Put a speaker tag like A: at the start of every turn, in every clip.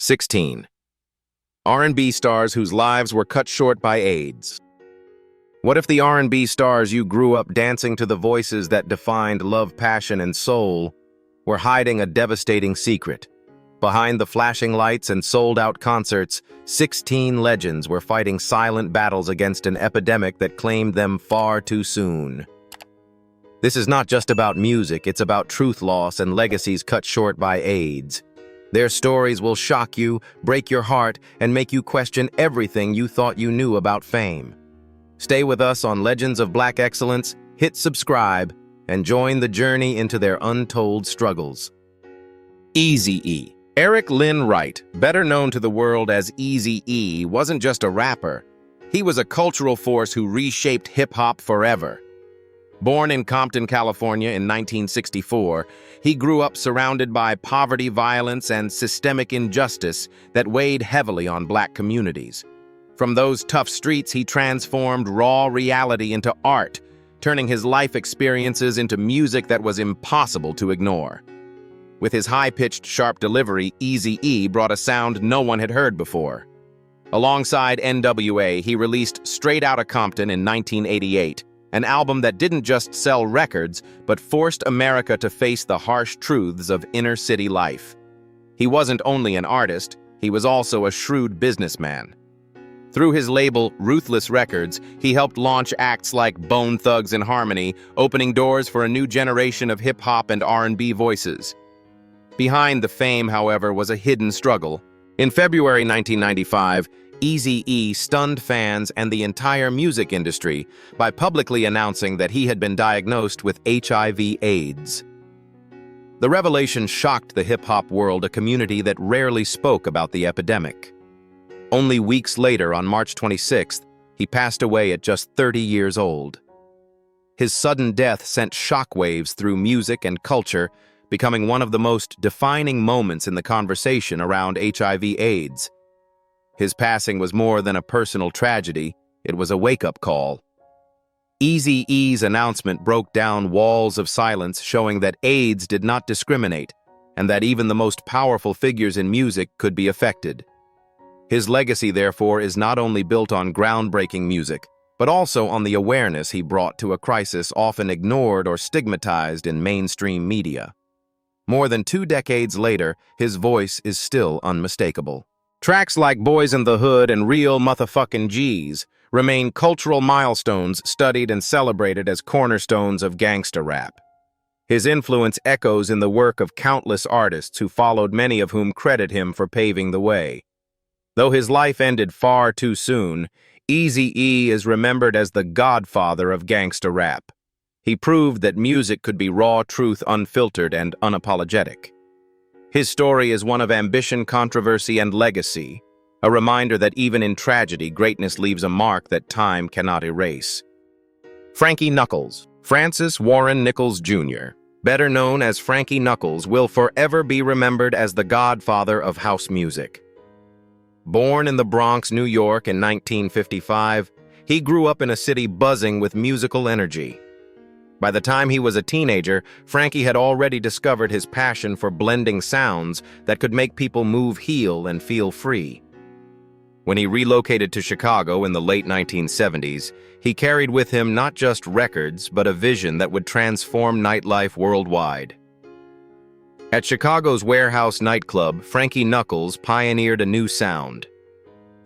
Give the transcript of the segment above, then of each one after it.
A: 16. R&B stars whose lives were cut short by AIDS. What if the R&B stars you grew up dancing to the voices that defined love, passion, and soul were hiding a devastating secret? Behind the flashing lights and sold-out concerts, 16 legends were fighting silent battles against an epidemic that claimed them far too soon. This is not just about music, it's about truth loss and legacies cut short by AIDS. Their stories will shock you, break your heart, and make you question everything you thought you knew about fame. Stay with us on Legends of Black Excellence, hit subscribe, and join the journey into their untold struggles. Eazy-E. Eric Lynn Wright, better known to the world as Eazy-E, wasn't just a rapper. He was a cultural force who reshaped hip-hop forever. Born in Compton, California in 1964, he grew up surrounded by poverty, violence, and systemic injustice that weighed heavily on black communities. From those tough streets, he transformed raw reality into art, turning his life experiences into music that was impossible to ignore. With his high-pitched, sharp delivery, Eazy-E brought a sound no one had heard before. Alongside NWA, he released Straight Outta Compton in 1988, an album that didn't just sell records, but forced America to face the harsh truths of inner-city life. He wasn't only an artist, he was also a shrewd businessman. Through his label, Ruthless Records, he helped launch acts like Bone Thugs-n-Harmony, opening doors for a new generation of hip-hop and R&B voices. Behind the fame, however, was a hidden struggle. In February 1995, Eazy-E stunned fans and the entire music industry by publicly announcing that he had been diagnosed with HIV/AIDS. The revelation shocked the hip-hop world, a community that rarely spoke about the epidemic. Only weeks later, on March 26th, he passed away at just 30 years old. His sudden death sent shockwaves through music and culture, becoming one of the most defining moments in the conversation around HIV/AIDS. His passing was more than a personal tragedy, it was a wake-up call. Eazy-E's announcement broke down walls of silence, showing that AIDS did not discriminate, and that even the most powerful figures in music could be affected. His legacy, therefore, is not only built on groundbreaking music, but also on the awareness he brought to a crisis often ignored or stigmatized in mainstream media. More than 2 decades later, his voice is still unmistakable. Tracks like Boys in the Hood and Real Motherfucking G's remain cultural milestones studied and celebrated as cornerstones of gangsta rap. His influence echoes in the work of countless artists who followed, many of whom credit him for paving the way. Though his life ended far too soon, Eazy-E is remembered as the godfather of gangsta rap. He proved that music could be raw truth, unfiltered, and unapologetic. His story is one of ambition, controversy, and legacy, a reminder that even in tragedy, greatness leaves a mark that time cannot erase. Frankie Knuckles. Francis Warren Nichols Jr., better known as Frankie Knuckles, will forever be remembered as the godfather of house music. Born in the Bronx, New York in 1955, he grew up in a city buzzing with musical energy. By the time he was a teenager, Frankie had already discovered his passion for blending sounds that could make people move, heal, and feel free. When he relocated to Chicago in the late 1970s, he carried with him not just records, but a vision that would transform nightlife worldwide. At Chicago's Warehouse nightclub, Frankie Knuckles pioneered a new sound.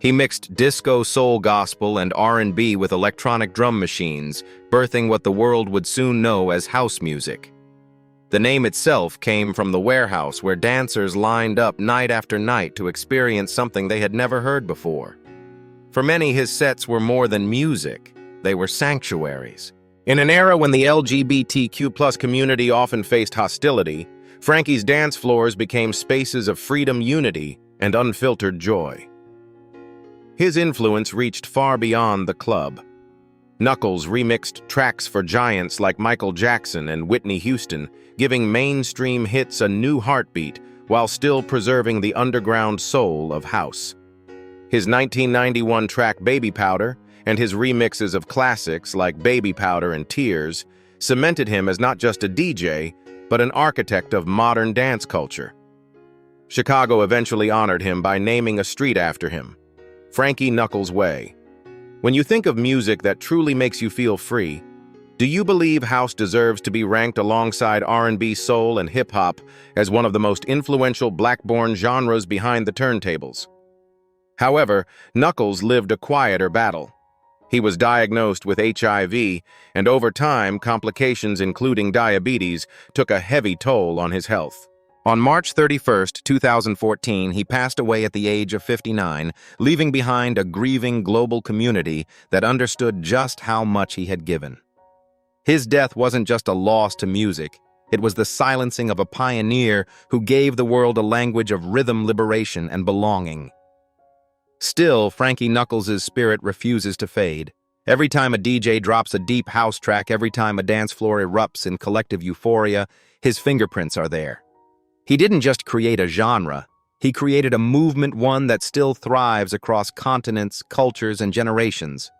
A: He mixed disco, soul, gospel, and R&B with electronic drum machines, birthing what the world would soon know as house music. The name itself came from the warehouse, where dancers lined up night after night to experience something they had never heard before. For many, his sets were more than music. They were sanctuaries. In an era when the LGBTQ+ community often faced hostility, Frankie's dance floors became spaces of freedom, unity, and unfiltered joy. His influence reached far beyond the club. Knuckles remixed tracks for giants like Michael Jackson and Whitney Houston, giving mainstream hits a new heartbeat while still preserving the underground soul of house. His 1991 track Baby Powder and his remixes of classics like Baby Powder and Tears cemented him as not just a DJ, but an architect of modern dance culture. Chicago eventually honored him by naming a street after him, Frankie Knuckles Way. When you think of music that truly makes you feel free, do you believe house deserves to be ranked alongside R&B, soul, and hip-hop as one of the most influential black-born genres behind the turntables? However, Knuckles lived a quieter battle. He was diagnosed with HIV, and over time, complications including diabetes took a heavy toll on his health. On March 31, 2014, he passed away at the age of 59, leaving behind a grieving global community that understood just how much he had given. His death wasn't just a loss to music, it was the silencing of a pioneer who gave the world a language of rhythm, liberation, and belonging. Still, Frankie Knuckles' spirit refuses to fade. Every time a DJ drops a deep house track, every time a dance floor erupts in collective euphoria, his fingerprints are there. He didn't just create a genre, he created a movement, one that still thrives across continents, cultures, and generations.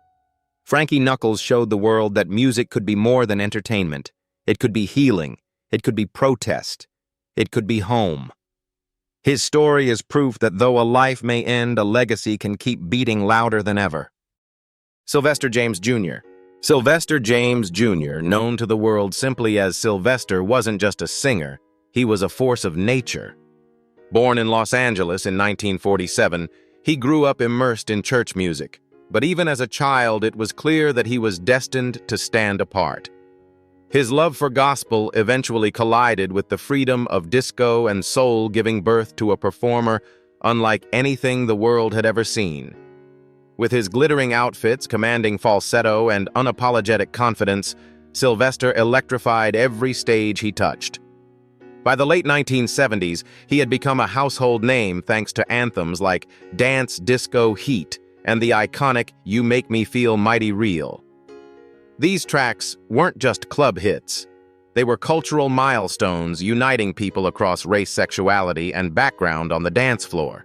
A: Frankie Knuckles showed the world that music could be more than entertainment. It could be healing, it could be protest, it could be home. His story is proof that though a life may end, a legacy can keep beating louder than ever. Sylvester James Jr. Sylvester James Jr., known to the world simply as Sylvester, wasn't just a singer, he was a force of nature. Born in Los Angeles in 1947, he grew up immersed in church music, but even as a child it was clear that he was destined to stand apart. His love for gospel eventually collided with the freedom of disco and soul, giving birth to a performer unlike anything the world had ever seen. With his glittering outfits, commanding falsetto, and unapologetic confidence, Sylvester electrified every stage he touched. By the late 1970s, he had become a household name thanks to anthems like Dance Disco Heat and the iconic You Make Me Feel Mighty Real. These tracks weren't just club hits. They were cultural milestones uniting people across race, sexuality, and background on the dance floor.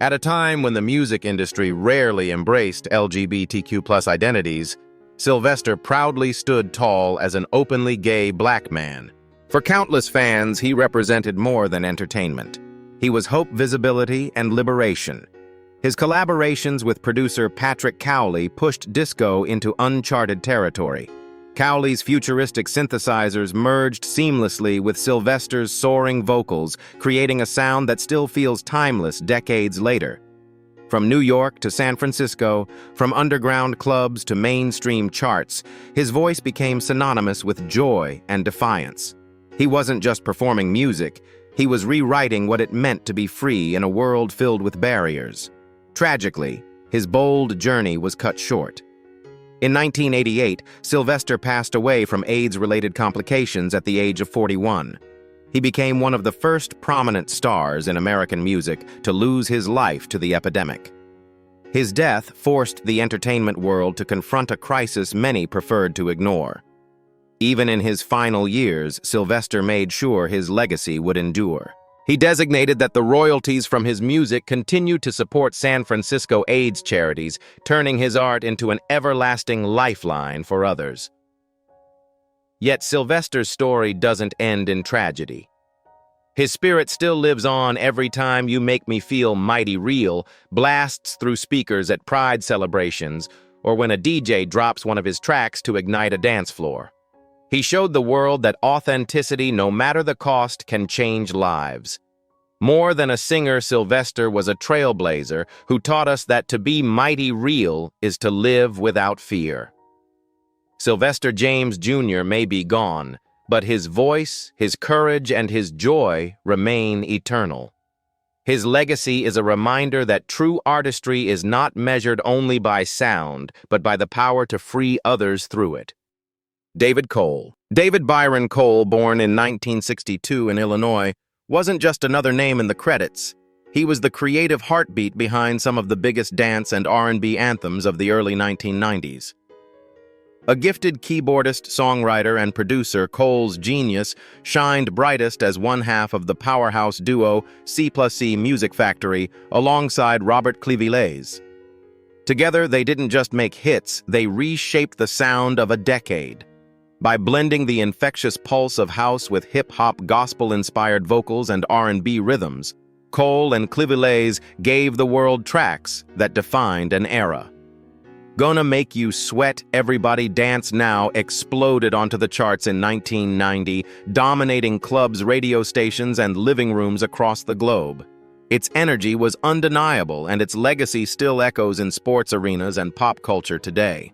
A: At a time when the music industry rarely embraced LGBTQ+ identities, Sylvester proudly stood tall as an openly gay black man. For countless fans, he represented more than entertainment. He was hope, visibility, and liberation. His collaborations with producer Patrick Cowley pushed disco into uncharted territory. Cowley's futuristic synthesizers merged seamlessly with Sylvester's soaring vocals, creating a sound that still feels timeless decades later. From New York to San Francisco, from underground clubs to mainstream charts, his voice became synonymous with joy and defiance. He wasn't just performing music, he was rewriting what it meant to be free in a world filled with barriers. Tragically, his bold journey was cut short. In 1988, Sylvester passed away from AIDS-related complications at the age of 41. He became one of the first prominent stars in American music to lose his life to the epidemic. His death forced the entertainment world to confront a crisis many preferred to ignore. Even in his final years, Sylvester made sure his legacy would endure. He designated that the royalties from his music continued to support San Francisco AIDS charities, turning his art into an everlasting lifeline for others. Yet Sylvester's story doesn't end in tragedy. His spirit still lives on every time You Make Me Feel Mighty Real blasts through speakers at Pride celebrations or when a DJ drops one of his tracks to ignite a dance floor. He showed the world that authenticity, no matter the cost, can change lives. More than a singer, Sylvester was a trailblazer who taught us that to be mighty real is to live without fear. Sylvester James Jr. may be gone, but his voice, his courage, and his joy remain eternal. His legacy is a reminder that true artistry is not measured only by sound, but by the power to free others through it. David Cole. David Byron Cole, born in 1962 in Illinois, wasn't just another name in the credits. He was the creative heartbeat behind some of the biggest dance and R&B anthems of the early 1990s. A gifted keyboardist, songwriter, and producer, Cole's genius shined brightest as one half of the powerhouse duo C+C Music Factory alongside Robert Clivillés. Together, they didn't just make hits, they reshaped the sound of a decade. By blending the infectious pulse of house with hip-hop, gospel-inspired vocals and R&B rhythms, Cole and Clivillés gave the world tracks that defined an era. Gonna Make You Sweat, Everybody Dance Now exploded onto the charts in 1990, dominating clubs, radio stations, and living rooms across the globe. Its energy was undeniable, and its legacy still echoes in sports arenas and pop culture today.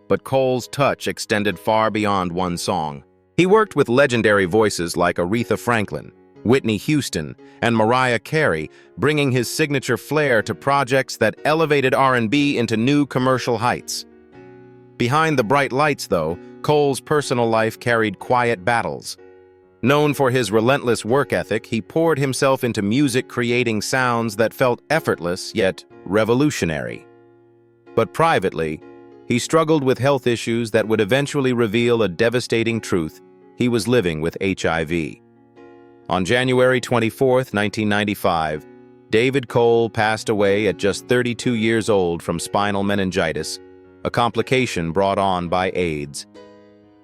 A: But Cole's touch extended far beyond one song. He worked with legendary voices like Aretha Franklin, Whitney Houston, and Mariah Carey, bringing his signature flair to projects that elevated R&B into new commercial heights. Behind the bright lights, though, Cole's personal life carried quiet battles. Known for his relentless work ethic, he poured himself into music, creating sounds that felt effortless yet revolutionary. But privately, he struggled with health issues that would eventually reveal a devastating truth: he was living with HIV. On January 24, 1995, David Cole passed away at just 32 years old from spinal meningitis, a complication brought on by AIDS.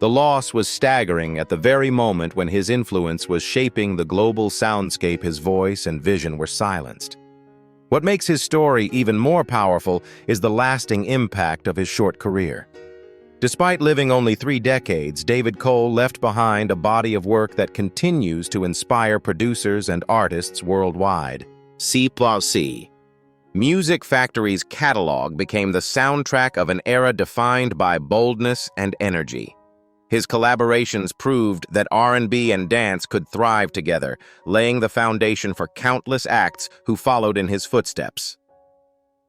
A: The loss was staggering at the very moment when his influence was shaping the global soundscape. His voice and vision were silenced. What makes his story even more powerful is the lasting impact of his short career. Despite living only 3 decades, David Cole left behind a body of work that continues to inspire producers and artists worldwide. C+C. Music Factory's catalog became the soundtrack of an era defined by boldness and energy. His collaborations proved that R&B and dance could thrive together, laying the foundation for countless acts who followed in his footsteps.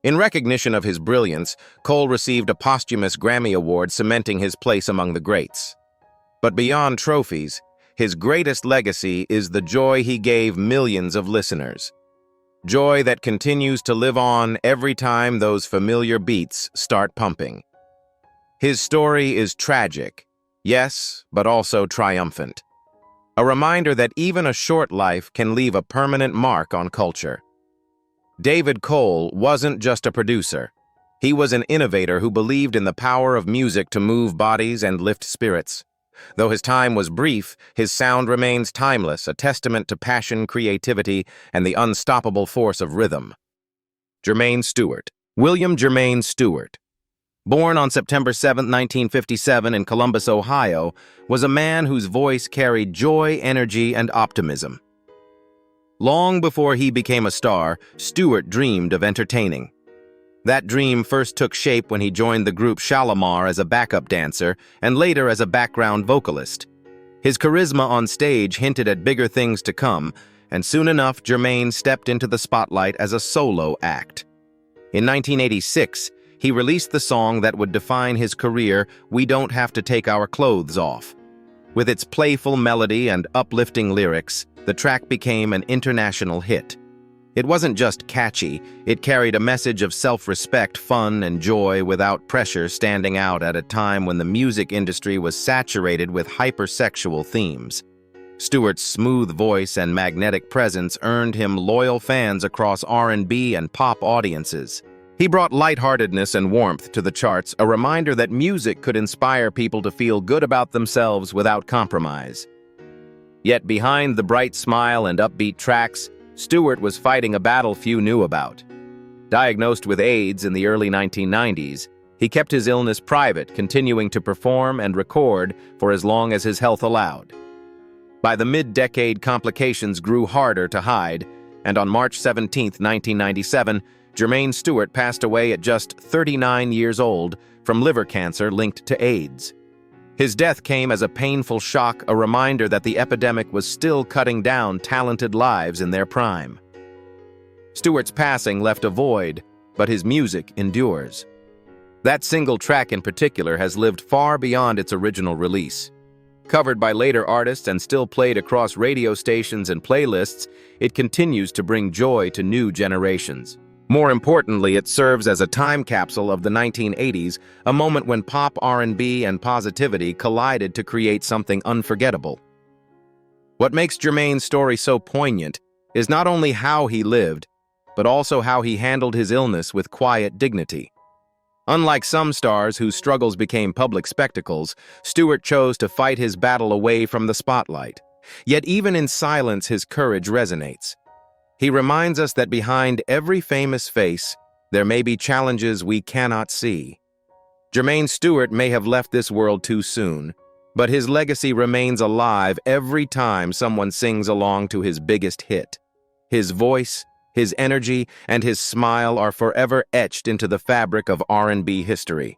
A: In recognition of his brilliance, Cole received a posthumous Grammy Award, cementing his place among the greats. But beyond trophies, his greatest legacy is the joy he gave millions of listeners. Joy that continues to live on every time those familiar beats start pumping. His story is tragic, yes, but also triumphant. A reminder that even a short life can leave a permanent mark on culture. David Cole wasn't just a producer. He was an innovator who believed in the power of music to move bodies and lift spirits. Though his time was brief, his sound remains timeless, a testament to passion, creativity, and the unstoppable force of rhythm. Jermaine Stewart. William Jermaine Stewart, born on September 7, 1957 in Columbus, Ohio, was a man whose voice carried joy, energy, and optimism. Long before he became a star, Stewart dreamed of entertaining. That dream first took shape when he joined the group Shalamar as a backup dancer and later as a background vocalist. His charisma on stage hinted at bigger things to come, and soon enough Jermaine stepped into the spotlight as a solo act. In 1986, he released the song that would define his career, We Don't Have to Take Our Clothes Off. With its playful melody and uplifting lyrics, the track became an international hit. It wasn't just catchy, it carried a message of self-respect, fun, and joy without pressure, standing out at a time when the music industry was saturated with hypersexual themes. Stewart's smooth voice and magnetic presence earned him loyal fans across R&B and pop audiences. He brought lightheartedness and warmth to the charts, a reminder that music could inspire people to feel good about themselves without compromise. Yet behind the bright smile and upbeat tracks, Stewart was fighting a battle few knew about. Diagnosed with AIDS in the early 1990s, he kept his illness private, continuing to perform and record for as long as his health allowed. By the mid-decade, complications grew harder to hide, and on March 17, 1997, Jermaine Stewart passed away at just 39 years old from liver cancer linked to AIDS. His death came as a painful shock, a reminder that the epidemic was still cutting down talented lives in their prime. Stewart's passing left a void, but his music endures. That single track in particular has lived far beyond its original release. Covered by later artists and still played across radio stations and playlists, it continues to bring joy to new generations. More importantly, it serves as a time capsule of the 1980s, a moment when pop, R&B, and positivity collided to create something unforgettable. What makes Jermaine's story so poignant is not only how he lived, but also how he handled his illness with quiet dignity. Unlike some stars whose struggles became public spectacles, Stewart chose to fight his battle away from the spotlight. Yet even in silence, his courage resonates. He reminds us that behind every famous face, there may be challenges we cannot see. Jermaine Stewart may have left this world too soon, but his legacy remains alive every time someone sings along to his biggest hit. His voice, his energy, and his smile are forever etched into the fabric of R&B history.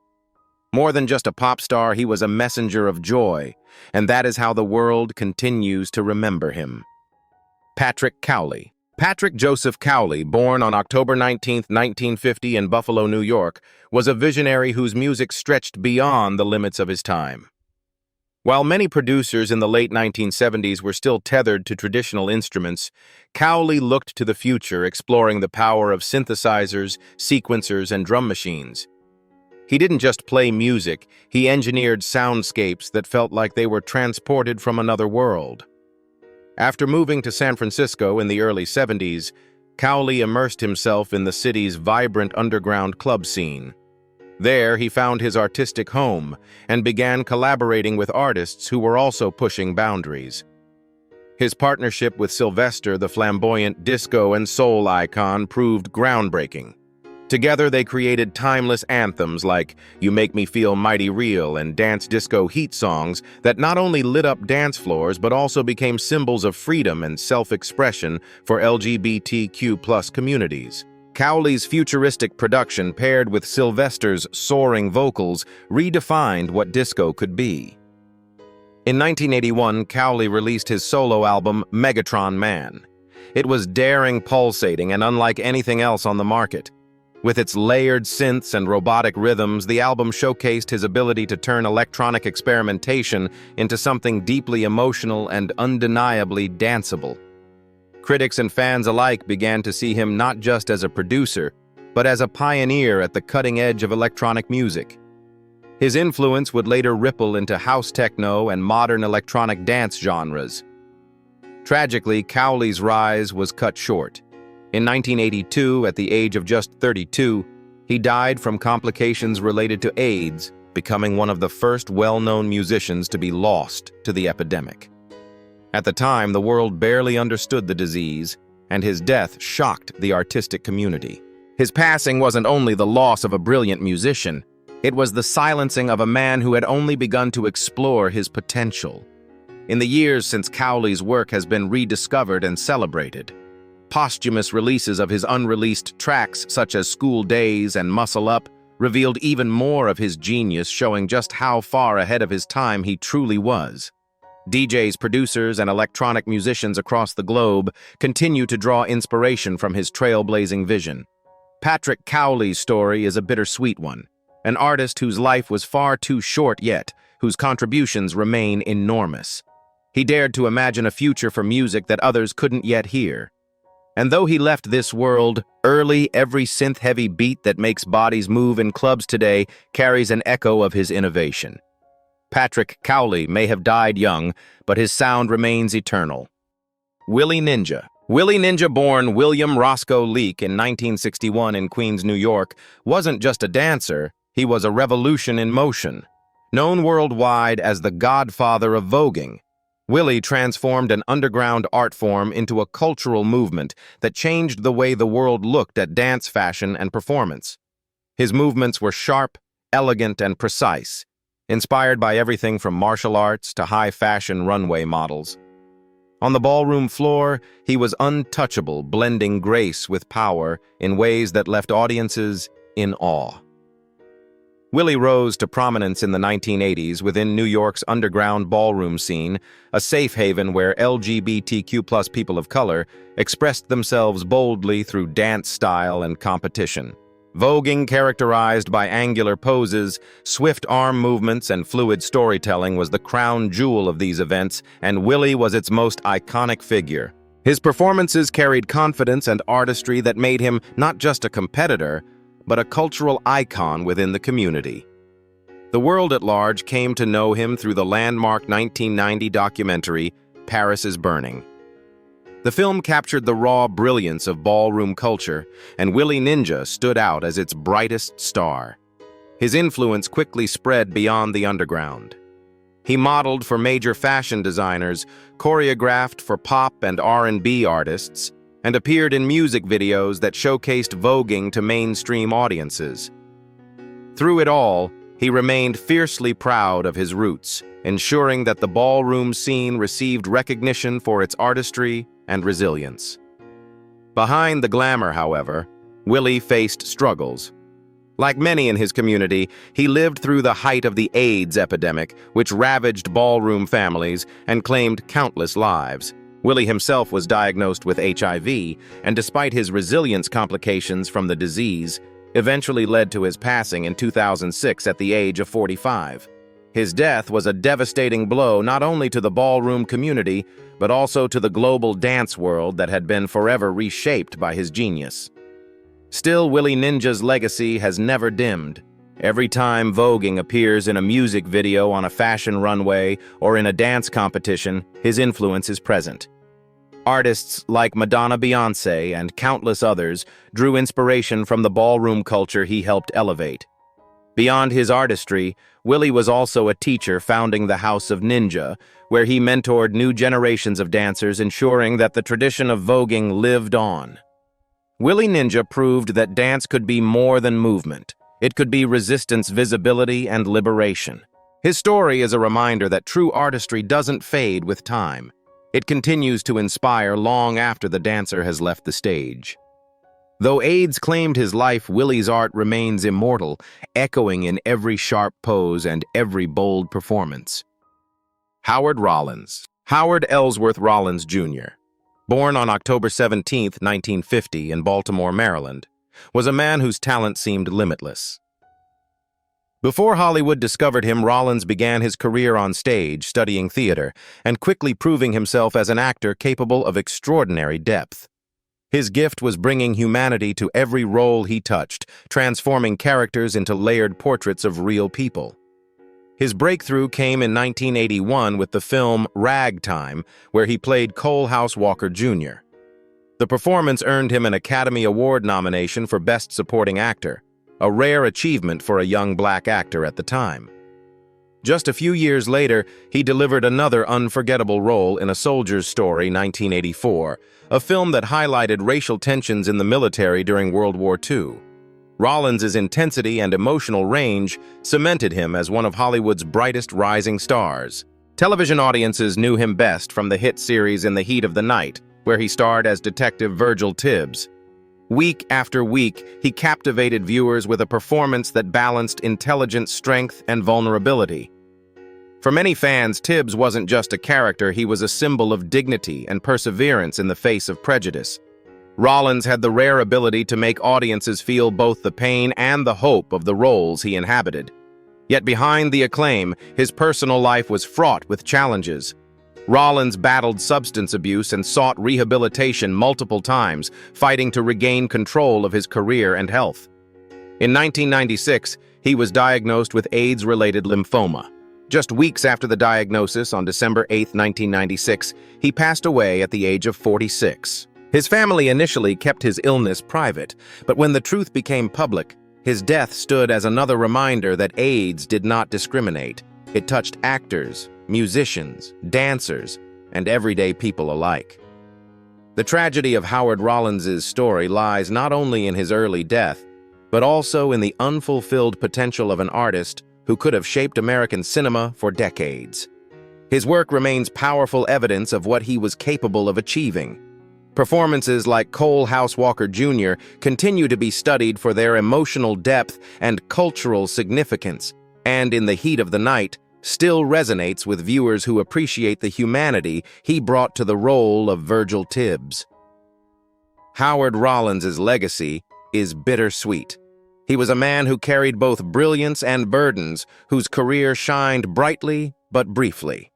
A: More than just a pop star, he was a messenger of joy, and that is how the world continues to remember him. Patrick Cowley. Patrick Joseph Cowley, born on October 19, 1950 in Buffalo, New York, was a visionary whose music stretched beyond the limits of his time. While many producers in the late 1970s were still tethered to traditional instruments, Cowley looked to the future, exploring the power of synthesizers, sequencers, and drum machines. He didn't just play music, he engineered soundscapes that felt like they were transported from another world. After moving to San Francisco in the early 70s, Cowley immersed himself in the city's vibrant underground club scene. There, he found his artistic home and began collaborating with artists who were also pushing boundaries. His partnership with Sylvester, the flamboyant disco and soul icon, proved groundbreaking. Together, they created timeless anthems like You Make Me Feel Mighty Real and dance disco heat songs that not only lit up dance floors but also became symbols of freedom and self-expression for LGBTQ+ communities. Cowley's futuristic production paired with Sylvester's soaring vocals redefined what disco could be. In 1981, Cowley released his solo album, Megatron Man. It was daring, pulsating, and unlike anything else on the market. With its layered synths and robotic rhythms, the album showcased his ability to turn electronic experimentation into something deeply emotional and undeniably danceable. Critics and fans alike began to see him not just as a producer, but as a pioneer at the cutting edge of electronic music. His influence would later ripple into house techno and modern electronic dance genres. Tragically, Cowley's rise was cut short. In 1982, at the age of just 32, he died from complications related to AIDS, becoming one of the first well-known musicians to be lost to the epidemic. At the time, the world barely understood the disease, and his death shocked the artistic community. His passing wasn't only the loss of a brilliant musician, it was the silencing of a man who had only begun to explore his potential. In the years since Cowley's work has been rediscovered and celebrated, posthumous releases of his unreleased tracks such as School Days and Muscle Up revealed even more of his genius, showing just how far ahead of his time he truly was. DJs, producers, and electronic musicians across the globe continue to draw inspiration from his trailblazing vision. Patrick Cowley's story is a bittersweet one, an artist whose life was far too short yet, whose contributions remain enormous. He dared to imagine a future for music that others couldn't yet hear. And though he left this world early, every synth-heavy beat that makes bodies move in clubs today carries an echo of his innovation. Patrick Cowley may have died young, but his sound remains eternal. Willie Ninja. Willie Ninja, born William Roscoe Leake in 1961 in Queens, New York, wasn't just a dancer, he was a revolution in motion. Known worldwide as the godfather of voguing, Willie transformed an underground art form into a cultural movement that changed the way the world looked at dance, fashion, and performance. His movements were sharp, elegant, and precise, inspired by everything from martial arts to high-fashion runway models. On the ballroom floor, he was untouchable, blending grace with power in ways that left audiences in awe. Willie rose to prominence in the 1980s within New York's underground ballroom scene, a safe haven where LGBTQ+ people of color expressed themselves boldly through dance style and competition. Voguing, characterized by angular poses, swift arm movements, and fluid storytelling, was the crown jewel of these events, and Willie was its most iconic figure. His performances carried confidence and artistry that made him not just a competitor, but a cultural icon within the community. The world at large came to know him through the landmark 1990 documentary, Paris is Burning. The film captured the raw brilliance of ballroom culture, and Willie Ninja stood out as its brightest star. His influence quickly spread beyond the underground. He modeled for major fashion designers, choreographed for pop and R&B artists, and appeared in music videos that showcased voguing to mainstream audiences. Through it all, he remained fiercely proud of his roots, ensuring that the ballroom scene received recognition for its artistry and resilience. Behind the glamour, however, Willie faced struggles. Like many in his community, he lived through the height of the AIDS epidemic, which ravaged ballroom families and claimed countless lives. Willie himself was diagnosed with HIV, and despite his resilience, complications from the disease eventually led to his passing in 2006 at the age of 45. His death was a devastating blow not only to the ballroom community, but also to the global dance world that had been forever reshaped by his genius. Still, Willie Ninja's legacy has never dimmed. Every time voguing appears in a music video, on a fashion runway, or in a dance competition, his influence is present. Artists like Madonna, Beyoncé, and countless others drew inspiration from the ballroom culture he helped elevate. Beyond his artistry, Willie was also a teacher, founding the House of Ninja, where he mentored new generations of dancers, ensuring that the tradition of voguing lived on. Willie Ninja proved that dance could be more than movement. It could be resistance, visibility, and liberation. His story is a reminder that true artistry doesn't fade with time. It continues to inspire long after the dancer has left the stage. Though AIDS claimed his life, Willie's art remains immortal, echoing in every sharp pose and every bold performance. Howard Rollins. Howard Ellsworth Rollins, Jr., born on October 17, 1950, in Baltimore, Maryland, was a man whose talent seemed limitless. Before Hollywood discovered him, Rollins began his career on stage, studying theater, and quickly proving himself as an actor capable of extraordinary depth. His gift was bringing humanity to every role he touched, transforming characters into layered portraits of real people. His breakthrough came in 1981 with the film Ragtime, where he played Coalhouse Walker Jr. The performance earned him an Academy Award nomination for Best Supporting Actor, a rare achievement for a young black actor at the time. Just a few years later, he delivered another unforgettable role in A Soldier's Story, 1984, a film that highlighted racial tensions in the military during World War II. Rollins' intensity and emotional range cemented him as one of Hollywood's brightest rising stars. Television audiences knew him best from the hit series In the Heat of the Night, where he starred as Detective Virgil Tibbs. Week after week, he captivated viewers with a performance that balanced intelligence, strength, and vulnerability. For many fans, Tibbs wasn't just a character, he was a symbol of dignity and perseverance in the face of prejudice. Rollins had the rare ability to make audiences feel both the pain and the hope of the roles he inhabited. Yet behind the acclaim, his personal life was fraught with challenges. Rollins battled substance abuse and sought rehabilitation multiple times, fighting to regain control of his career and health. In 1996, he was diagnosed with AIDS-related lymphoma. Just weeks after the diagnosis, on December 8, 1996, he passed away at the age of 46. His family initially kept his illness private, but when the truth became public, his death stood as another reminder that AIDS did not discriminate. It touched actors, musicians, dancers, and everyday people alike. The tragedy of Howard Rollins' story lies not only in his early death, but also in the unfulfilled potential of an artist who could have shaped American cinema for decades. His work remains powerful evidence of what he was capable of achieving. Performances like Coalhouse Walker Jr. continue to be studied for their emotional depth and cultural significance, and In the Heat of the Night still resonates with viewers who appreciate the humanity he brought to the role of Virgil Tibbs. Howard Rollins' legacy is bittersweet. He was a man who carried both brilliance and burdens, whose career shined brightly but briefly.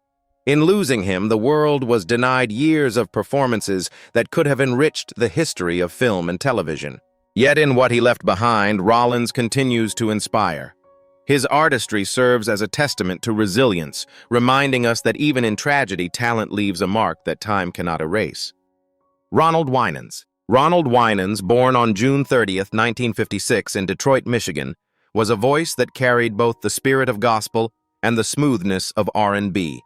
A: In losing him, the world was denied years of performances that could have enriched the history of film and television. Yet in what he left behind, Rollins continues to inspire. His artistry serves as a testament to resilience, reminding us that even in tragedy, talent leaves a mark that time cannot erase. Ronald Winans. Ronald Winans, born on June 30, 1956 in Detroit, Michigan, was a voice that carried both the spirit of gospel and the smoothness of R&B.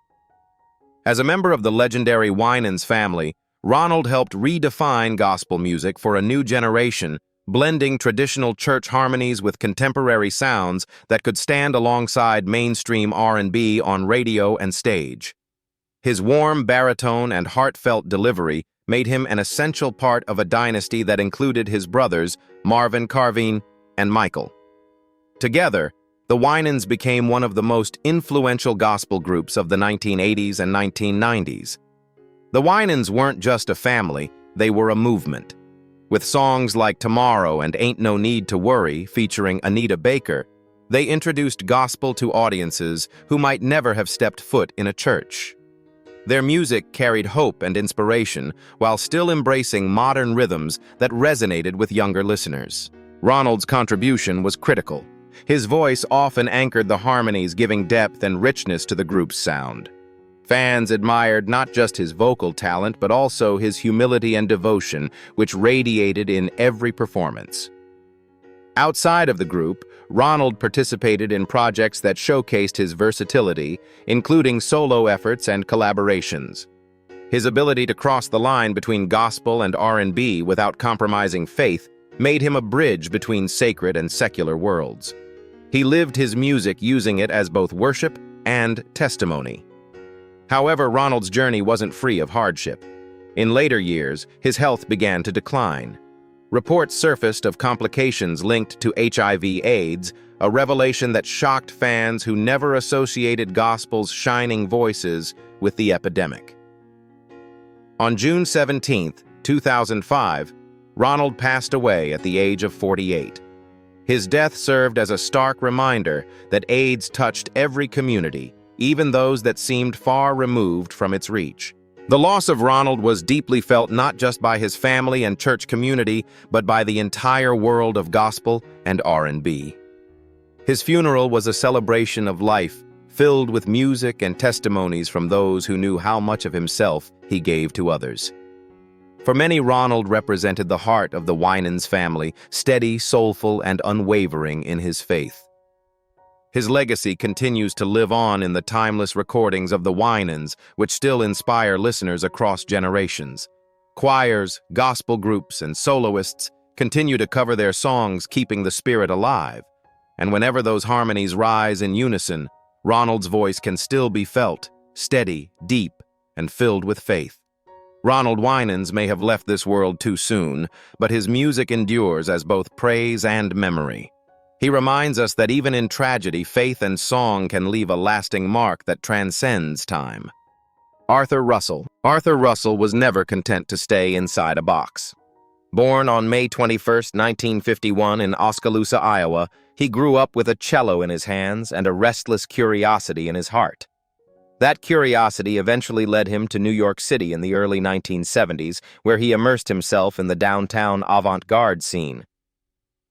A: As a member of the legendary Winans family, Ronald helped redefine gospel music for a new generation, blending traditional church harmonies with contemporary sounds that could stand alongside mainstream R&B on radio and stage. His warm baritone and heartfelt delivery made him an essential part of a dynasty that included his brothers, Marvin Carvine and Michael. Together, the Winans became one of the most influential gospel groups of the 1980s and 1990s. The Winans weren't just a family, they were a movement. With songs like Tomorrow and Ain't No Need to Worry featuring Anita Baker, they introduced gospel to audiences who might never have stepped foot in a church. Their music carried hope and inspiration while still embracing modern rhythms that resonated with younger listeners. Ronald's contribution was critical. His voice often anchored the harmonies, giving depth and richness to the group's sound. Fans admired not just his vocal talent, but also his humility and devotion, which radiated in every performance. Outside of the group, Ronald participated in projects that showcased his versatility, including solo efforts and collaborations. His ability to cross the line between gospel and R&B without compromising faith made him a bridge between sacred and secular worlds. He lived his music using it as both worship and testimony. However, Ronald's journey wasn't free of hardship. In later years, his health began to decline. Reports surfaced of complications linked to HIV/AIDS, a revelation that shocked fans who never associated gospel's shining voices with the epidemic. On June 17, 2005, Ronald passed away at the age of 48. His death served as a stark reminder that AIDS touched every community, even those that seemed far removed from its reach. The loss of Ronald was deeply felt not just by his family and church community, but by the entire world of gospel and R&B. His funeral was a celebration of life, filled with music and testimonies from those who knew how much of himself he gave to others. For many, Ronald represented the heart of the Winans family, steady, soulful, and unwavering in his faith. His legacy continues to live on in the timeless recordings of the Winans, which still inspire listeners across generations. Choirs, gospel groups, and soloists continue to cover their songs, keeping the spirit alive. And whenever those harmonies rise in unison, Ronald's voice can still be felt, steady, deep, and filled with faith. Ronald Winans may have left this world too soon, but his music endures as both praise and memory. He reminds us that even in tragedy, faith and song can leave a lasting mark that transcends time. Arthur Russell. Arthur Russell was never content to stay inside a box. Born on May 21, 1951 in Oskaloosa, Iowa, he grew up with a cello in his hands and a restless curiosity in his heart. That curiosity eventually led him to New York City in the early 1970s, where he immersed himself in the downtown avant-garde scene.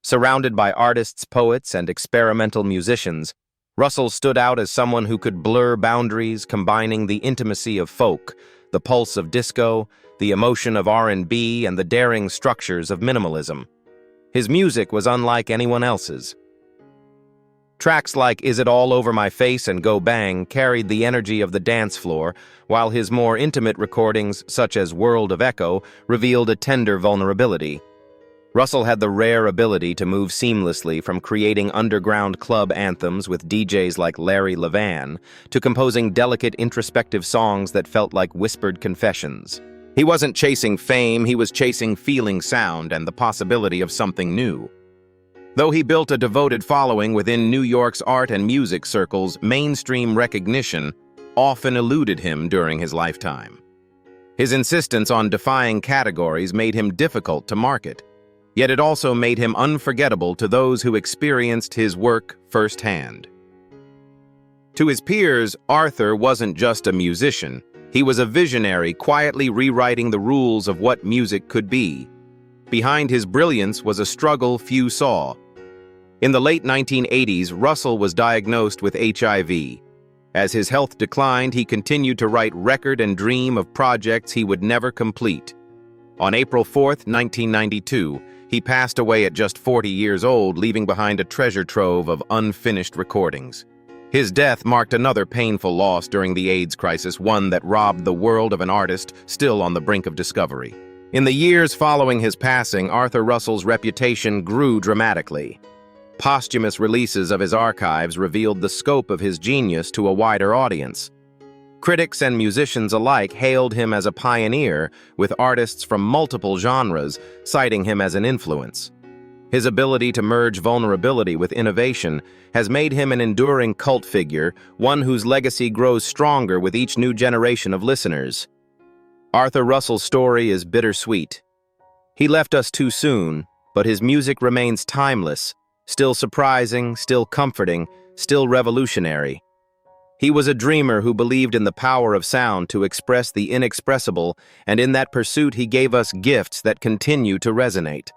A: Surrounded by artists, poets, and experimental musicians, Russell stood out as someone who could blur boundaries, combining the intimacy of folk, the pulse of disco, the emotion of R&B, and the daring structures of minimalism. His music was unlike anyone else's. Tracks like Is It All Over My Face and Go Bang carried the energy of the dance floor, while his more intimate recordings, such as World of Echo, revealed a tender vulnerability. Russell had the rare ability to move seamlessly from creating underground club anthems with DJs like Larry Levan to composing delicate, introspective songs that felt like whispered confessions. He wasn't chasing fame, he was chasing feeling sound and the possibility of something new. Though he built a devoted following within New York's art and music circles, mainstream recognition often eluded him during his lifetime. His insistence on defying categories made him difficult to market, yet it also made him unforgettable to those who experienced his work firsthand. To his peers, Arthur wasn't just a musician, he was a visionary quietly rewriting the rules of what music could be. Behind his brilliance was a struggle few saw. In the late 1980s, Russell was diagnosed with HIV. As his health declined, he continued to write record and dream of projects he would never complete. On April 4, 1992, he passed away at just 40 years old, leaving behind a treasure trove of unfinished recordings. His death marked another painful loss during the AIDS crisis, one that robbed the world of an artist still on the brink of discovery. In the years following his passing, Arthur Russell's reputation grew dramatically. Posthumous releases of his archives revealed the scope of his genius to a wider audience. Critics and musicians alike hailed him as a pioneer, with artists from multiple genres citing him as an influence. His ability to merge vulnerability with innovation has made him an enduring cult figure, one whose legacy grows stronger with each new generation of listeners. Arthur Russell's story is bittersweet. He left us too soon, but his music remains timeless, still surprising, still comforting, still revolutionary. He was a dreamer who believed in the power of sound to express the inexpressible, and in that pursuit he gave us gifts that continue to resonate.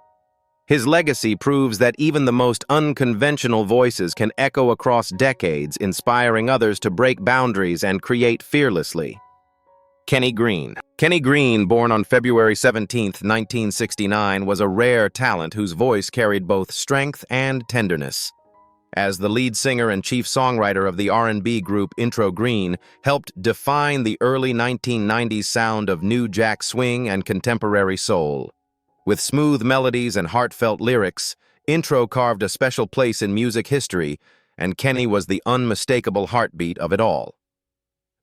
A: His legacy proves that even the most unconventional voices can echo across decades, inspiring others to break boundaries and create fearlessly. Kenny Greene. Kenny Greene, born on February 17, 1969, was a rare talent whose voice carried both strength and tenderness. As the lead singer and chief songwriter of the R&B group Intro Green, helped define the early 1990s sound of new jack swing and contemporary soul. With smooth melodies and heartfelt lyrics, Intro carved a special place in music history, and Kenny was the unmistakable heartbeat of it all.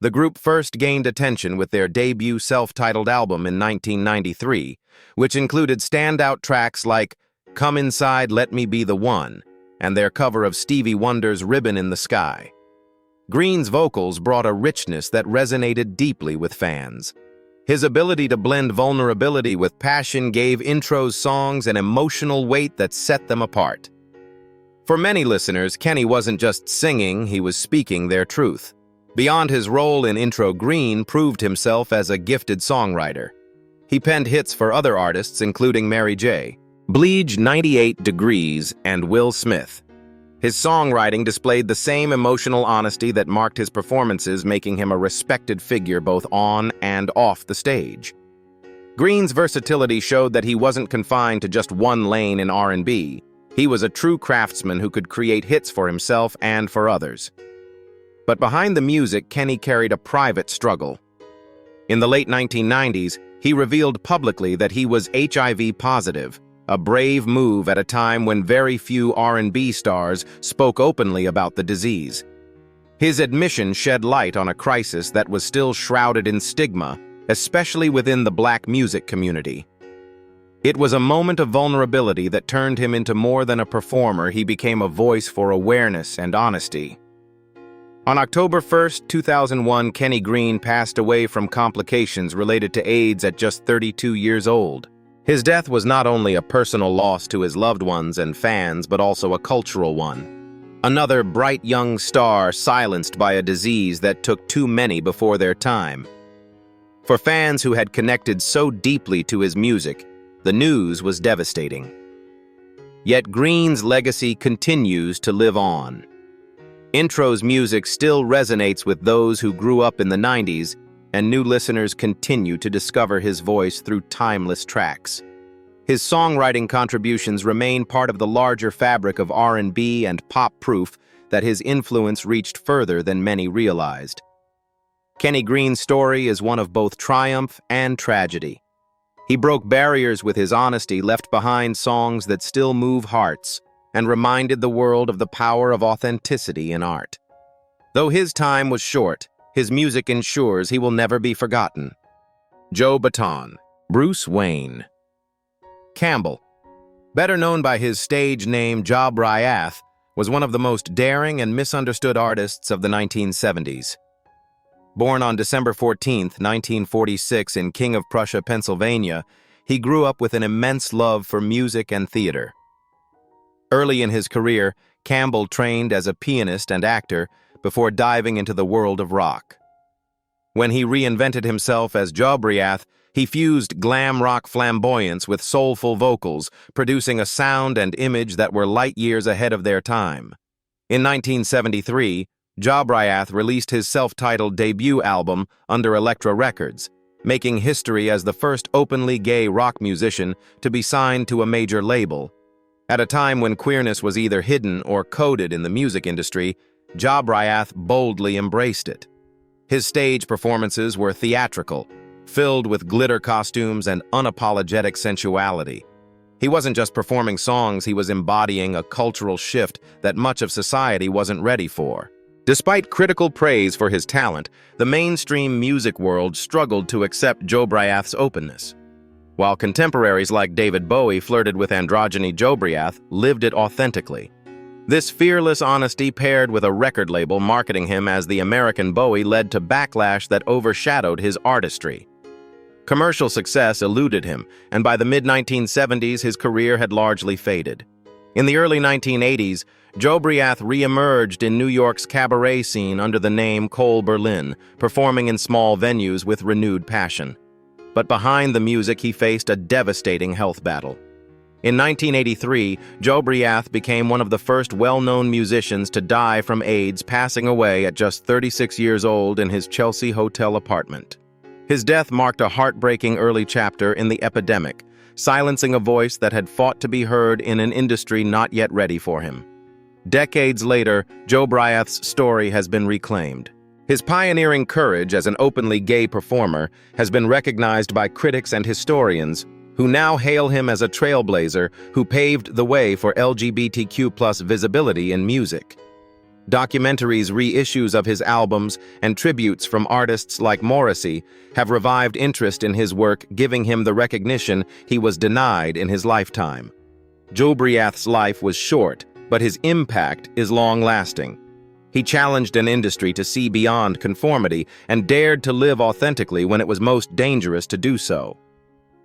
A: The group first gained attention with their debut self-titled album in 1993, which included standout tracks like Come Inside, Let Me Be the One, and their cover of Stevie Wonder's Ribbon in the Sky. Green's vocals brought a richness that resonated deeply with fans. His ability to blend vulnerability with passion gave Intro's songs an emotional weight that set them apart. For many listeners, Kenny wasn't just singing, he was speaking their truth. Beyond his role in Intro Green proved himself as a gifted songwriter. He penned hits for other artists including Mary J. Blige, 98 Degrees, and Will Smith. His songwriting displayed the same emotional honesty that marked his performances, making him a respected figure both on and off the stage. Green's versatility showed that he wasn't confined to just one lane in R&B. He was a true craftsman who could create hits for himself and for others. But behind the music, Kenny carried a private struggle. In the late 1990s, he revealed publicly that he was HIV positive, a brave move at a time when very few R&B stars spoke openly about the disease. His admission shed light on a crisis that was still shrouded in stigma, especially within the Black music community. It was a moment of vulnerability that turned him into more than a performer. He became a voice for awareness and honesty. On October 1, 2001, Kenny Greene passed away from complications related to AIDS at just 32 years old. His death was not only a personal loss to his loved ones and fans, but also a cultural one. Another bright young star silenced by a disease that took too many before their time. For fans who had connected so deeply to his music, the news was devastating. Yet Green's legacy continues to live on. Intro's music still resonates with those who grew up in the 90s, and new listeners continue to discover his voice through timeless tracks. His songwriting contributions remain part of the larger fabric of R&B and pop, proof that his influence reached further than many realized. Kenny Green's story is one of both triumph and tragedy. He broke barriers with his honesty, left behind songs that still move hearts, and reminded the world of the power of authenticity in art. Though his time was short, his music ensures he will never be forgotten. Joe Bataan. Bruce Wayne. Campbell, better known by his stage name Job Ryath, was one of the most daring and misunderstood artists of the 1970s. Born on December 14, 1946 in King of Prussia, Pennsylvania, he grew up with an immense love for music and theater. Early in his career, Campbell trained as a pianist and actor before diving into the world of rock. When he reinvented himself as Job Ryath, he fused glam rock flamboyance with soulful vocals, producing a sound and image that were light years ahead of their time. In 1973, Job Ryath released his self-titled debut album under Elektra Records, making history as the first openly gay rock musician to be signed to a major label. At a time when queerness was either hidden or coded in the music industry, Jobriath boldly embraced it. His stage performances were theatrical, filled with glitter costumes and unapologetic sensuality. He wasn't just performing songs, he was embodying a cultural shift that much of society wasn't ready for. Despite critical praise for his talent, the mainstream music world struggled to accept Jobriath's openness. While contemporaries like David Bowie flirted with androgyny, Jobriath lived it authentically. This fearless honesty paired with a record label marketing him as the American Bowie led to backlash that overshadowed his artistry. Commercial success eluded him, and by the mid-1970s his career had largely faded. In the early 1980s, Jobriath re-emerged in New York's cabaret scene under the name Cole Berlin, performing in small venues with renewed passion. But behind the music he faced a devastating health battle. In 1983, Jobriath became one of the first well-known musicians to die from AIDS, passing away at just 36 years old in his Chelsea hotel apartment. His death marked a heartbreaking early chapter in the epidemic, silencing a voice that had fought to be heard in an industry not yet ready for him. Decades later, Jobriath's story has been reclaimed. His pioneering courage as an openly gay performer has been recognized by critics and historians, who now hail him as a trailblazer who paved the way for LGBTQ+ visibility in music. Documentaries, reissues of his albums, and tributes from artists like Morrissey have revived interest in his work, giving him the recognition he was denied in his lifetime. Jobriath's life was short, but his impact is long-lasting. He challenged an industry to see beyond conformity and dared to live authentically when it was most dangerous to do so.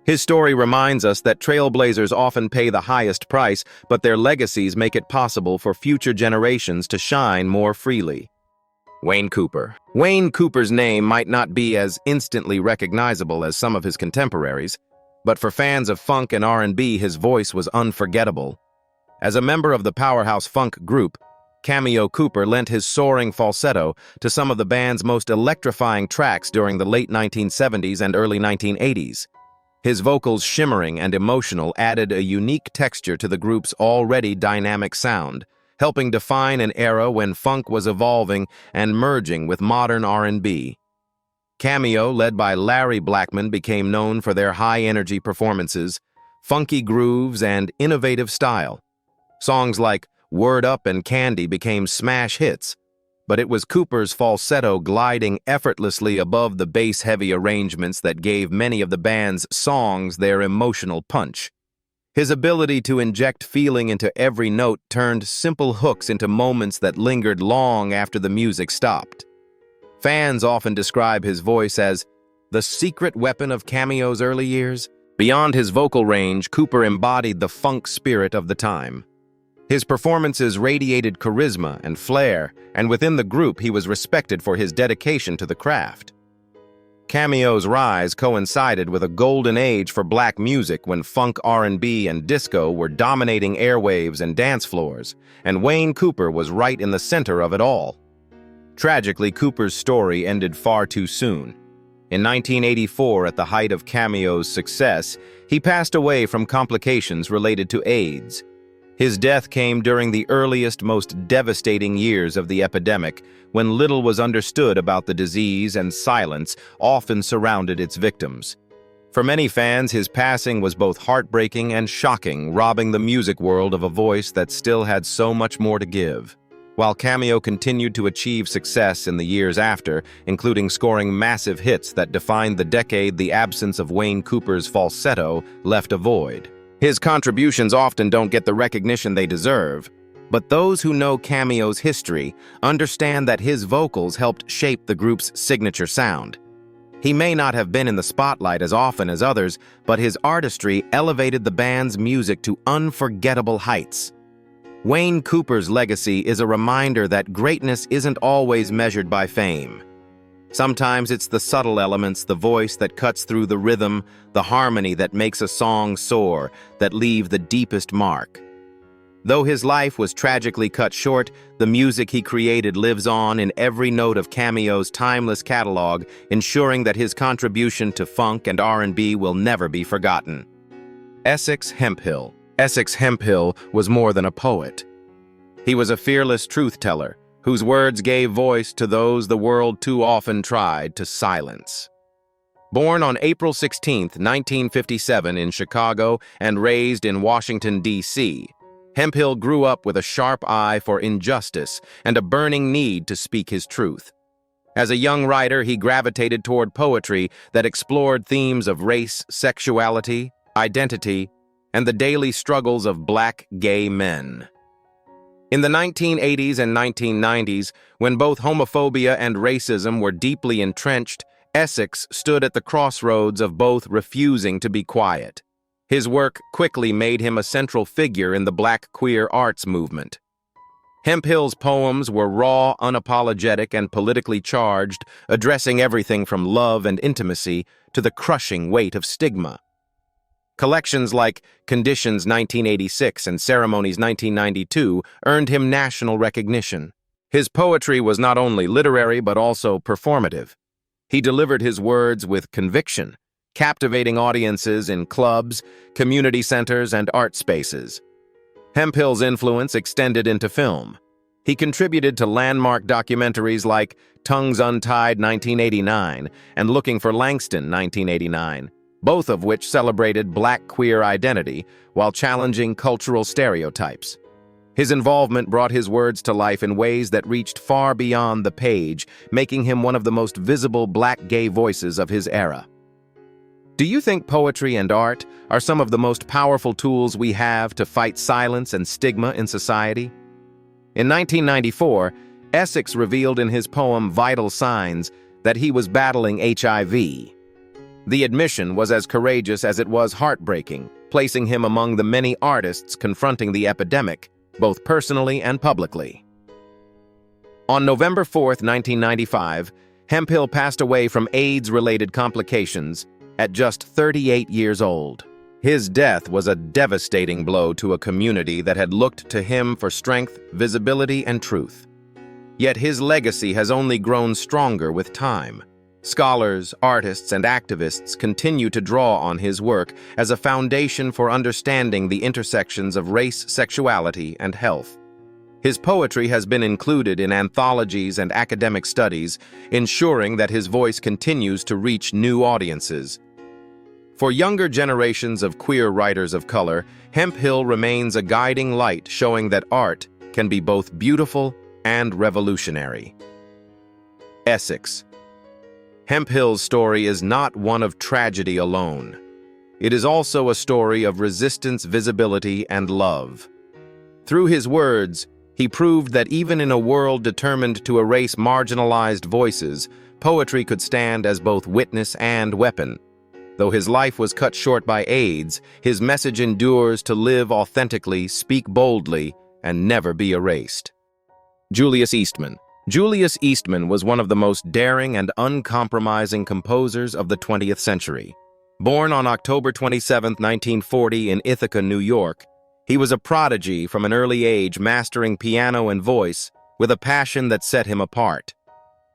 A: His story reminds us that trailblazers often pay the highest price, but their legacies make it possible for future generations to shine more freely. Wayne Cooper. Wayne Cooper's name might not be as instantly recognizable as some of his contemporaries, but for fans of funk and R&B, his voice was unforgettable. As a member of the powerhouse funk group, Cameo Cooper lent his soaring falsetto to some of the band's most electrifying tracks during the late 1970s and early 1980s. His vocals, shimmering and emotional, added a unique texture to the group's already dynamic sound, helping define an era when funk was evolving and merging with modern R&B. Cameo, led by Larry Blackmon, became known for their high-energy performances, funky grooves, and innovative style. Songs like Word Up and Candy became smash hits, but it was Cooper's falsetto gliding effortlessly above the bass-heavy arrangements that gave many of the band's songs their emotional punch. His ability to inject feeling into every note turned simple hooks into moments that lingered long after the music stopped. Fans often describe his voice as the secret weapon of Cameo's early years. Beyond his vocal range, Cooper embodied the funk spirit of the time. His performances radiated charisma and flair, and within the group he was respected for his dedication to the craft. Cameo's rise coincided with a golden age for black music when funk, R&B, and disco were dominating airwaves and dance floors, and Wayne Cooper was right in the center of it all. Tragically, Cooper's story ended far too soon. In 1984, at the height of Cameo's success, he passed away from complications related to AIDS. His death came during the earliest, most devastating years of the epidemic, when little was understood about the disease and silence often surrounded its victims. For many fans, his passing was both heartbreaking and shocking, robbing the music world of a voice that still had so much more to give. While Cameo continued to achieve success in the years after, including scoring massive hits that defined the decade, the absence of Wayne Cooper's falsetto left a void. His contributions often don't get the recognition they deserve, but those who know Cameo's history understand that his vocals helped shape the group's signature sound. He may not have been in the spotlight as often as others, but his artistry elevated the band's music to unforgettable heights. Wayne Cooper's legacy is a reminder that greatness isn't always measured by fame. Sometimes it's the subtle elements, the voice that cuts through the rhythm, the harmony that makes a song soar, that leave the deepest mark. Though his life was tragically cut short, the music he created lives on in every note of Cameo's timeless catalog, ensuring that his contribution to funk and R&B will never be forgotten. Essex Hemphill. Essex Hemphill was more than a poet. He was a fearless truth-teller, whose words gave voice to those the world too often tried to silence. Born on April 16, 1957 in Chicago and raised in Washington, D.C., Hemphill grew up with a sharp eye for injustice and a burning need to speak his truth. As a young writer, he gravitated toward poetry that explored themes of race, sexuality, identity, and the daily struggles of Black gay men. In the 1980s and 1990s, when both homophobia and racism were deeply entrenched, Essex stood at the crossroads of both, refusing to be quiet. His work quickly made him a central figure in the Black queer arts movement. Hemphill's poems were raw, unapologetic, and politically charged, addressing everything from love and intimacy to the crushing weight of stigma. Collections like Conditions 1986 and Ceremonies 1992 earned him national recognition. His poetry was not only literary but also performative. He delivered his words with conviction, captivating audiences in clubs, community centers, and art spaces. Hemphill's influence extended into film. He contributed to landmark documentaries like Tongues Untied 1989 and Looking for Langston 1989, both of which celebrated Black queer identity while challenging cultural stereotypes. His involvement brought his words to life in ways that reached far beyond the page, making him one of the most visible Black gay voices of his era. Do you think poetry and art are some of the most powerful tools we have to fight silence and stigma in society? In 1994, Essex revealed in his poem Vital Signs that he was battling HIV. The admission was as courageous as it was heartbreaking, placing him among the many artists confronting the epidemic, both personally and publicly. On November 4, 1995, Hemphill passed away from AIDS-related complications at just 38 years old. His death was a devastating blow to a community that had looked to him for strength, visibility, and truth. Yet his legacy has only grown stronger with time. Scholars, artists, and activists continue to draw on his work as a foundation for understanding the intersections of race, sexuality, and health. His poetry has been included in anthologies and academic studies, ensuring that his voice continues to reach new audiences. For younger generations of queer writers of color, Hemphill remains a guiding light showing that art can be both beautiful and revolutionary. Essex. Hemphill's story is not one of tragedy alone. It is also a story of resistance, visibility, and love. Through his words, he proved that even in a world determined to erase marginalized voices, poetry could stand as both witness and weapon. Though his life was cut short by AIDS, his message endures to live authentically, speak boldly, and never be erased. Julius Eastman. Julius Eastman was one of the most daring and uncompromising composers of the 20th century. Born on October 27, 1940 in Ithaca, New York, he was a prodigy from an early age, mastering piano and voice with a passion that set him apart.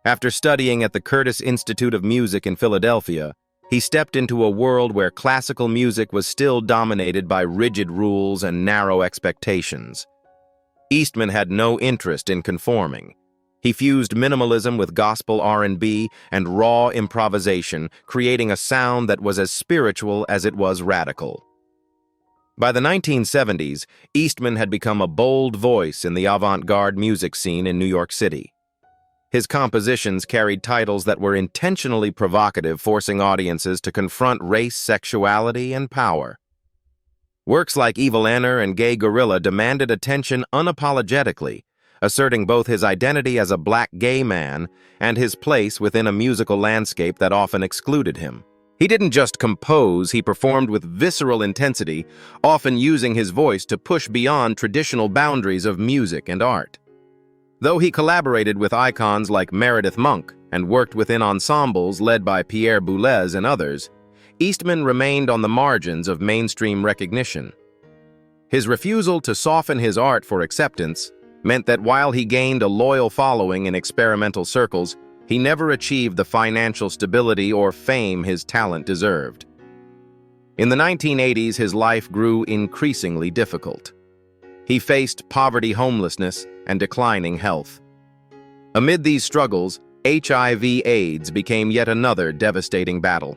A: After studying at the Curtis Institute of Music in Philadelphia, he stepped into a world where classical music was still dominated by rigid rules and narrow expectations. Eastman had no interest in conforming. He fused minimalism with gospel R&B and raw improvisation, creating a sound that was as spiritual as it was radical. By the 1970s, Eastman had become a bold voice in the avant-garde music scene in New York City. His compositions carried titles that were intentionally provocative, forcing audiences to confront race, sexuality, and power. Works like Evil Anna and Gay Gorilla demanded attention unapologetically, asserting both his identity as a Black gay man and his place within a musical landscape that often excluded him. He didn't just compose, he performed with visceral intensity, often using his voice to push beyond traditional boundaries of music and art. Though he collaborated with icons like Meredith Monk and worked within ensembles led by Pierre Boulez and others, Eastman remained on the margins of mainstream recognition. His refusal to soften his art for acceptance meant that while he gained a loyal following in experimental circles, he never achieved the financial stability or fame his talent deserved. In the 1980s, his life grew increasingly difficult. He faced poverty, homelessness, and declining health. Amid these struggles, HIV/AIDS became yet another devastating battle.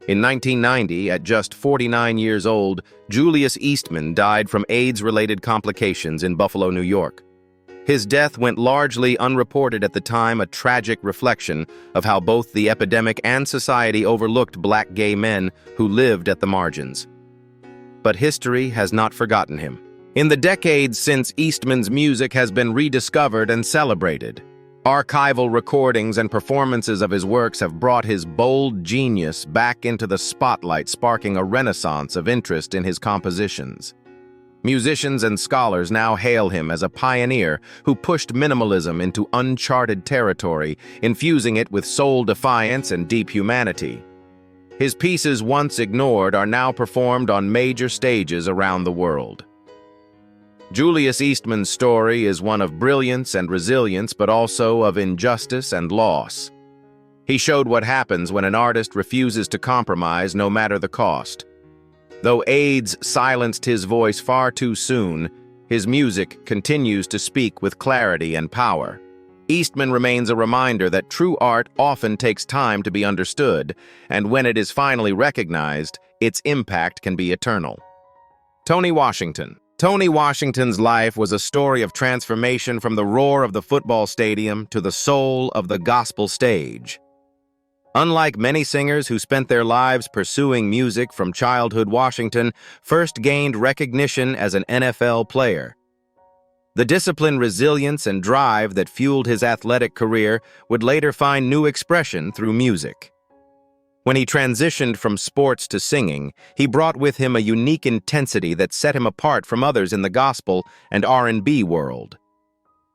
A: In 1990, at just 49 years old, Julius Eastman died from AIDS-related complications in Buffalo, New York. His death went largely unreported at the time, a tragic reflection of how both the epidemic and society overlooked black gay men who lived at the margins. But history has not forgotten him. In the decades since, Eastman's music has been rediscovered and celebrated. Archival recordings and performances of his works have brought his bold genius back into the spotlight, sparking a renaissance of interest in his compositions. Musicians and scholars now hail him as a pioneer who pushed minimalism into uncharted territory, infusing it with soul defiance and deep humanity. His pieces, once ignored, are now performed on major stages around the world. Julius Eastman's story is one of brilliance and resilience, but also of injustice and loss. He showed what happens when an artist refuses to compromise, no matter the cost. Though AIDS silenced his voice far too soon, his music continues to speak with clarity and power. Eastman remains a reminder that true art often takes time to be understood, and when it is finally recognized, its impact can be eternal. Tony Washington. Tony Washington's life was a story of transformation from the roar of the football stadium to the soul of the gospel stage. Unlike many singers who spent their lives pursuing music from childhood, Washington first gained recognition as an NFL player. The discipline, resilience, and drive that fueled his athletic career would later find new expression through music. When he transitioned from sports to singing, he brought with him a unique intensity that set him apart from others in the gospel and R&B world.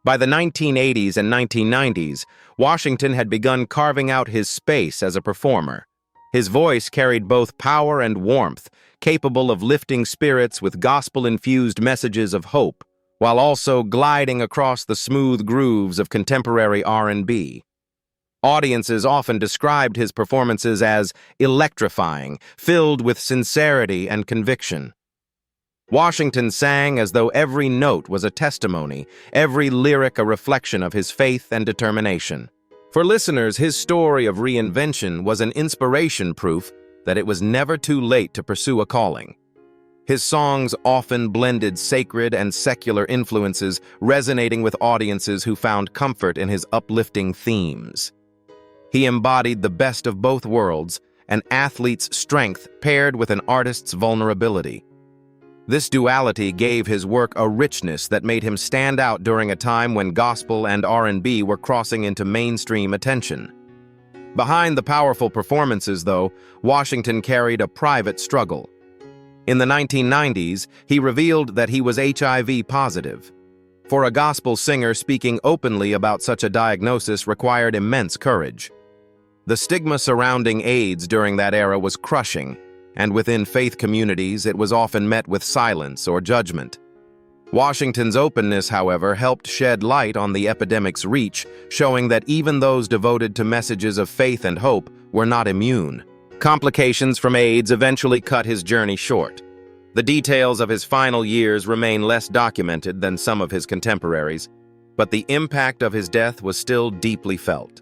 A: By the 1980s and 1990s, Washington had begun carving out his space as a performer. His voice carried both power and warmth, capable of lifting spirits with gospel-infused messages of hope, while also gliding across the smooth grooves of contemporary R&B. Audiences often described his performances as electrifying, filled with sincerity and conviction. Washington sang as though every note was a testimony, every lyric a reflection of his faith and determination. For listeners, his story of reinvention was an inspiration, proof that it was never too late to pursue a calling. His songs often blended sacred and secular influences, resonating with audiences who found comfort in his uplifting themes. He embodied the best of both worlds, an athlete's strength paired with an artist's vulnerability. This duality gave his work a richness that made him stand out during a time when gospel and R&B were crossing into mainstream attention. Behind the powerful performances, though, Washington carried a private struggle. In the 1990s, he revealed that he was HIV positive. For a gospel singer, speaking openly about such a diagnosis required immense courage. The stigma surrounding AIDS during that era was crushing, and within faith communities it was often met with silence or judgment. Washington's openness, however, helped shed light on the epidemic's reach, showing that even those devoted to messages of faith and hope were not immune. Complications from AIDS eventually cut his journey short. The details of his final years remain less documented than some of his contemporaries, but the impact of his death was still deeply felt.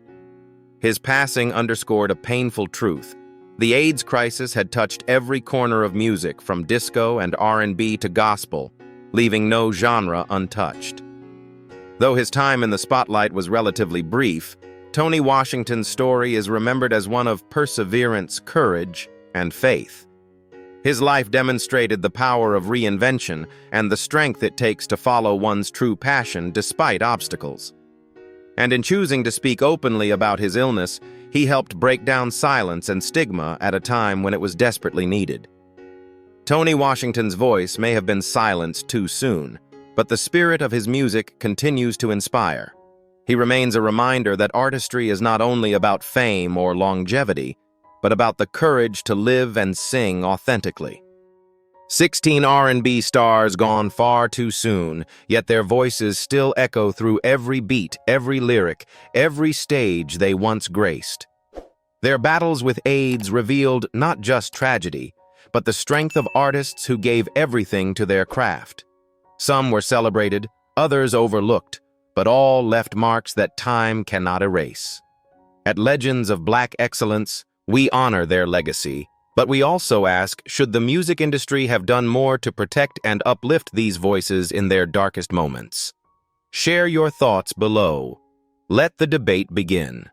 A: His passing underscored a painful truth. The AIDS crisis had touched every corner of music, from disco and R&B to gospel, leaving no genre untouched. Though his time in the spotlight was relatively brief, Tony Washington's story is remembered as one of perseverance, courage, and faith. His life demonstrated the power of reinvention and the strength it takes to follow one's true passion despite obstacles. And in choosing to speak openly about his illness, he helped break down silence and stigma at a time when it was desperately needed. Tony Washington's voice may have been silenced too soon, but the spirit of his music continues to inspire. He remains a reminder that artistry is not only about fame or longevity, but about the courage to live and sing authentically. 16 R&B stars gone far too soon, yet their voices still echo through every beat, every lyric, every stage they once graced. Their battles with AIDS revealed not just tragedy, but the strength of artists who gave everything to their craft. Some were celebrated, others overlooked, but all left marks that time cannot erase. At Legends of Black Excellence, we honor their legacy, but we also ask, should the music industry have done more to protect and uplift these voices in their darkest moments? Share your thoughts below. Let the debate begin.